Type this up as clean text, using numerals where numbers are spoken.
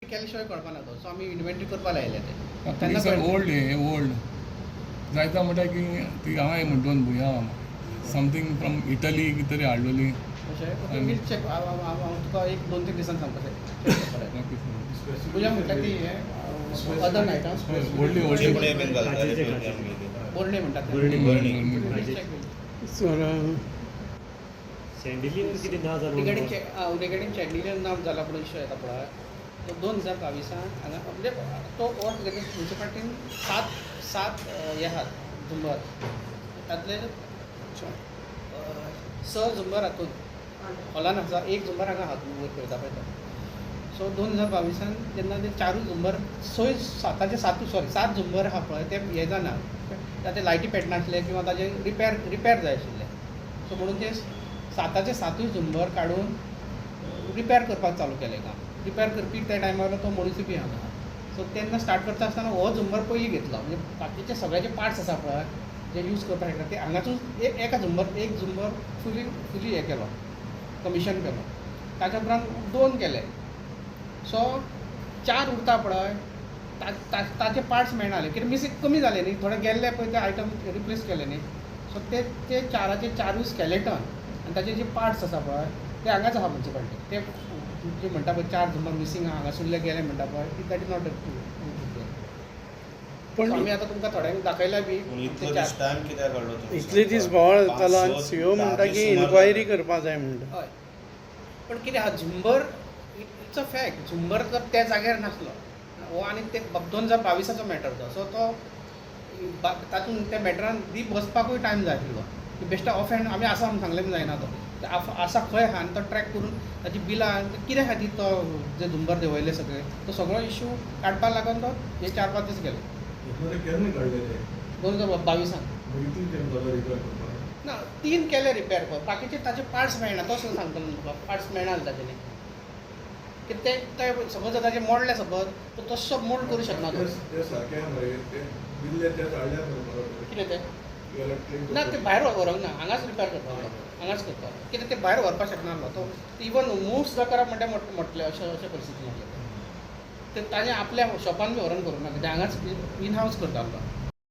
केल्या शिवाय कळपाना तो. सो आमी इन्व्हेंटरी करपाक लायले ते. तेन्ना ओल्ड ओल्ड जायता म्हणटा की ती हांवें म्हणटोन भुंया समथींग फ्रॉम इटली कितें तरी हाडलेली. अशें मीट चॅक हांव तुका 1-2-3 दिसान सांगता ते. भुंया म्हणटा ती अदर आयटम व्हडली बोर्डे म्हणटात ते. सँडिलियर कितें ना जालो रिगार्डींग चॅन्डिलियन नाव जाला पूण इश्यू येता पळय. तो 2022 हांगा म्हणजे तो म्युन्सिपाल्टीन 7 हे आहात झुंबर. तातले 6 झुंबर हातूंत हॉलान आसा, 1 झुंबर हांगा हातूंत वयर करता पळय तो. सो 2022 जेन्ना ते 4 झुंबर 7 झुंबर आहा पळय ते हे जाना, ताचे लायटी पेटनासले किंवा ताजे रिपेर जाय आशिल्ले. सो म्हणून ते 7 झुंबर काडून रिपेर करपाक चालू केलें काम. रिपेर करपी त्या टायमार तो मनीसूय बी हांगा. सो तेन्ना स्टार्ट करता आसतना हो झुंबर पयलीं घेतलो. म्हणजे बाकीचे सगळे जे पार्ट्स आसा पळय जे यूज करपाक शकता ते हांगासून एक झुंबर फुली हे केलो, कमिशन केलो. ताच्या उपरांत 2 केले. सो 4 उरता पळय ताचे पार्ट्स मेळनाले कित्याक मिसींग कमी जाले न्ही, थोडे गेल्ले पळय ते आयटम रिप्लेस केले न्ही. सो ते 4चे 4 स्केलेटन आनी ताचे जे पार्ट्स आसा पळय ते हांगाच आहा म्युन्सिपाल्टी. ते जे म्हणटा पळय 4 झुंबर मिसींग आहा हांगासरले गेले म्हणटा पळय दॅट इज नॉट पण आमी आतां तुमकां थोड्यांक दाखयल्या बी. इतले दीस बोवाळ जातालो आनी सीओ म्हणटा की इन्क्वायरी करपाक जाय म्हणटा. हय पण कितें आहा झुंबर इट्स अ फॅक्ट. झुंबर तर त्या जाग्यार नासलो हो आनी ते 2022 मॅटर तो. सो तो तातूंत त्या मॅटरान दीप बसपाकूय टायम जाय आशिल्लो. बेश्टा ऑफ हँड आमी आसा म्हूण सांगलें जायना तो. आसा खंय आहा आनी तो ट्रॅक करून ताची बिलां कित्या खातीर तो जे झुंबर देंवयले सगळे तो सगळो इश्यू काडपाक लागून तो हे 4-5 दीस गेले. 2022 ना 3 केले रिपेर पळय. बाकीचे ताचे पार्ट्स मेळना. तो सांगतलो तुका पार्ट्स मेळनाले ताचे न्ही. कित्याक ते सपोज ताचे मोडले सपोज तो तसो मोल्ड करूं शकना तो. कितें ते ना ते भायर व्हरोंक ना, हांगाच रिपेर करपाक हांगाच करता. कित्याक ते भायर व्हरपाक शकनासलो तो. इवन मुव्स करप म्हणटा म्हटले अशे परिस्थितीन आसले ते. ताणें आपल्या शॉपान बी व्हरोन करूंक ना कित्याक हांगाच इन हावस करतालो.